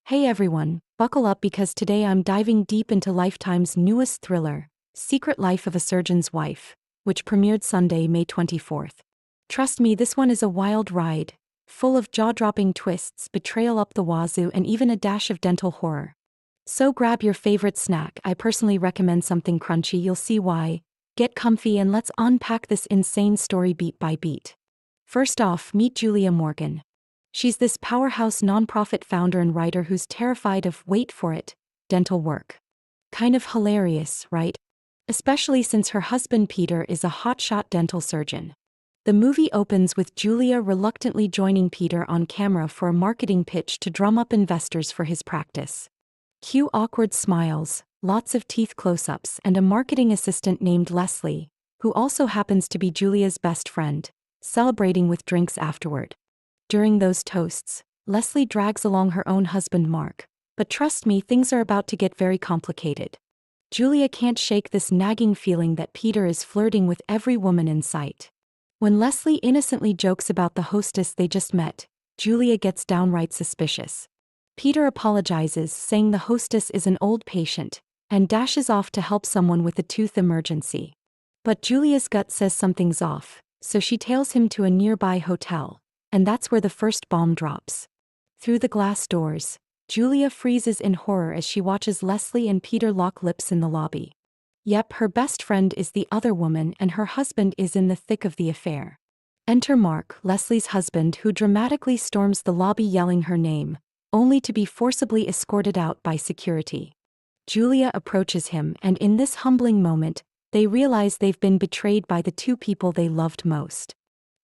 Hey everyone, buckle up because today I'm diving deep into Lifetime's newest thriller, Secret Life of a Surgeon's Wife, which premiered Sunday, May 24th. Trust me, this one is a wild ride, full of jaw-dropping twists, betrayal up the wazoo, and even a dash of dental horror. So grab your favorite snack. I personally recommend something crunchy, you'll see why. Get comfy and let's unpack this insane story beat by beat. First off, meet Julia Morgan. She's this powerhouse nonprofit founder and writer who's terrified of, wait for it, dental work. Kind of hilarious, right? Especially since her husband Peter is a hotshot dental surgeon. The movie opens with Julia reluctantly joining Peter on camera for a marketing pitch to drum up investors for his practice. Cue awkward smiles, lots of teeth close-ups, and a marketing assistant named Leslie, who also happens to be Julia's best friend, celebrating with drinks afterward. During those toasts, Leslie drags along her own husband Mark, but trust me, things are about to get very complicated. Julia can't shake this nagging feeling that Peter is flirting with every woman in sight. When Leslie innocently jokes about the hostess they just met, Julia gets downright suspicious. Peter apologizes, saying the hostess is an old patient, and dashes off to help someone with a tooth emergency. But Julia's gut says something's off, so she tails him to a nearby hotel. And that's where the first bomb drops. Through the glass doors, Julia freezes in horror as she watches Leslie and Peter lock lips in the lobby. Yep, her best friend is the other woman and her husband is in the thick of the affair. Enter Mark, Leslie's husband, who dramatically storms the lobby yelling her name, only to be forcibly escorted out by security. Julia approaches him, and in this humbling moment, they realize they've been betrayed by the two people they loved most.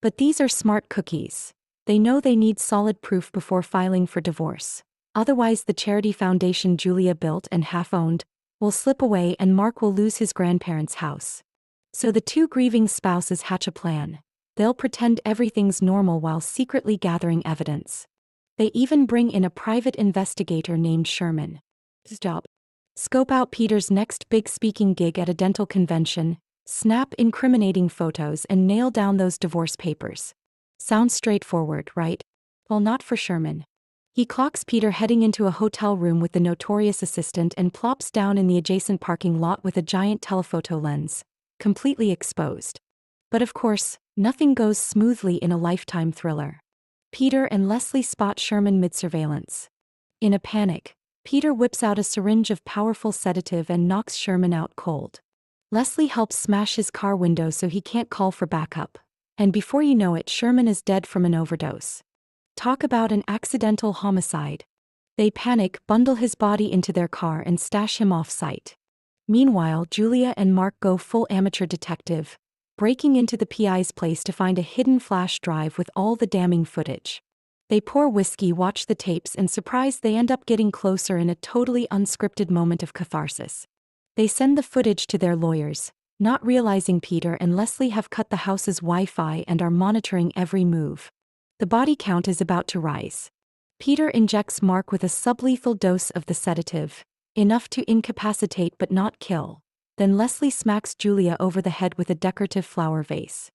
But these are smart cookies. They know they need solid proof before filing for divorce. Otherwise, the charity foundation Julia built and half-owned will slip away and Mark will lose his grandparents' house. So the two grieving spouses hatch a plan. They'll pretend everything's normal while secretly gathering evidence. They even bring in a private investigator named Sherman. Scope out Peter's next big speaking gig at a dental convention, snap incriminating photos, and nail down those divorce papers. Sounds straightforward, right? Well, not for Sherman. He clocks Peter heading into a hotel room with the notorious assistant and plops down in the adjacent parking lot with a giant telephoto lens, completely exposed. But of course, nothing goes smoothly in a Lifetime thriller. Peter and Leslie spot Sherman mid-surveillance. In a panic, Peter whips out a syringe of powerful sedative and knocks Sherman out cold. Leslie helps smash his car window so he can't call for backup. And before you know it, Sherman is dead from an overdose. Talk about an accidental homicide. They panic, bundle his body into their car and stash him off-site. Meanwhile, Julia and Mark go full amateur detective, breaking into the PI's place to find a hidden flash drive with all the damning footage. They pour whiskey, watch the tapes, and surprised they end up getting closer in a totally unscripted moment of catharsis. They send the footage to their lawyers, not realizing Peter and Leslie have cut the house's Wi-Fi and are monitoring every move. The body count is about to rise. Peter injects Mark with a sublethal dose of the sedative, enough to incapacitate but not kill. Then Leslie smacks Julia over the head with a decorative flower vase.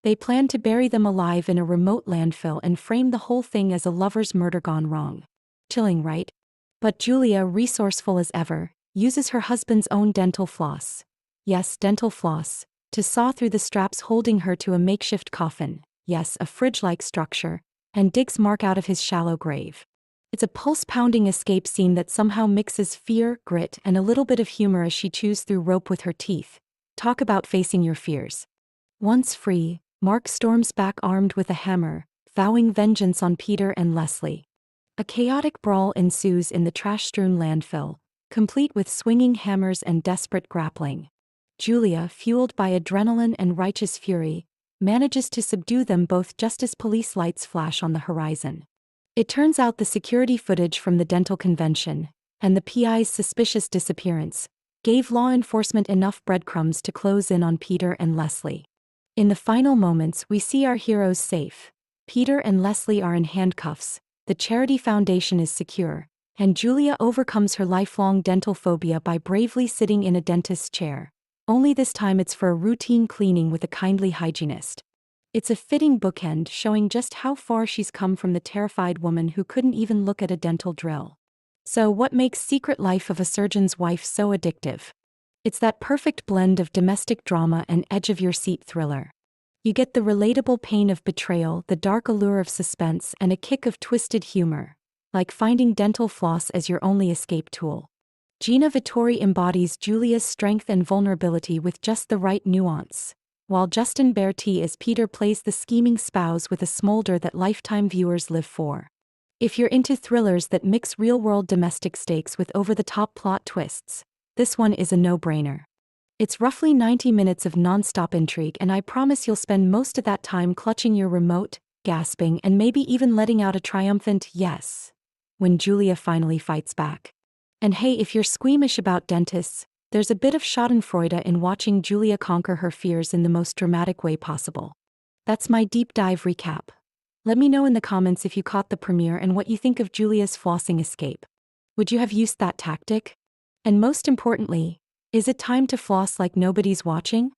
They plan to bury them alive in a remote landfill and frame the whole thing as a lover's murder gone wrong. Chilling, right? But Julia, resourceful as ever, uses her husband's own dental floss. Yes, dental floss, to saw through the straps holding her to a makeshift coffin, yes, a fridge-like structure, and digs Mark out of his shallow grave. It's a pulse-pounding escape scene that somehow mixes fear, grit, and a little bit of humor as she chews through rope with her teeth. Talk about facing your fears. Once free, Mark storms back armed with a hammer, vowing vengeance on Peter and Leslie. A chaotic brawl ensues in the trash-strewn landfill, complete with swinging hammers and desperate grappling. Julia, fueled by adrenaline and righteous fury, manages to subdue them both just as police lights flash on the horizon. It turns out the security footage from the dental convention, and the PI's suspicious disappearance, gave law enforcement enough breadcrumbs to close in on Peter and Leslie. In the final moments, we see our heroes safe. Peter and Leslie are in handcuffs, the charity foundation is secure, and Julia overcomes her lifelong dental phobia by bravely sitting in a dentist's chair. Only this time it's for a routine cleaning with a kindly hygienist. It's a fitting bookend showing just how far she's come from the terrified woman who couldn't even look at a dental drill. So, what makes Secret Life of a Surgeon's Wife so addictive? It's that perfect blend of domestic drama and edge-of-your-seat thriller. You get the relatable pain of betrayal, the dark allure of suspense, and a kick of twisted humor, like finding dental floss as your only escape tool. Gina Vittori embodies Julia's strength and vulnerability with just the right nuance, while Justin Bertie as Peter plays the scheming spouse with a smolder that Lifetime viewers live for. If you're into thrillers that mix real-world domestic stakes with over-the-top plot twists, this one is a no-brainer. It's roughly 90 minutes of non-stop intrigue, and I promise you'll spend most of that time clutching your remote, gasping, and maybe even letting out a triumphant yes when Julia finally fights back. And hey, if you're squeamish about dentists, there's a bit of schadenfreude in watching Julia conquer her fears in the most dramatic way possible. That's my deep dive recap. Let me know in the comments if you caught the premiere and what you think of Julia's flossing escape. Would you have used that tactic? And most importantly, is it time to floss like nobody's watching?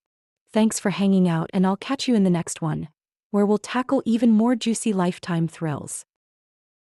Thanks for hanging out, and I'll catch you in the next one, where we'll tackle even more juicy Lifetime thrills.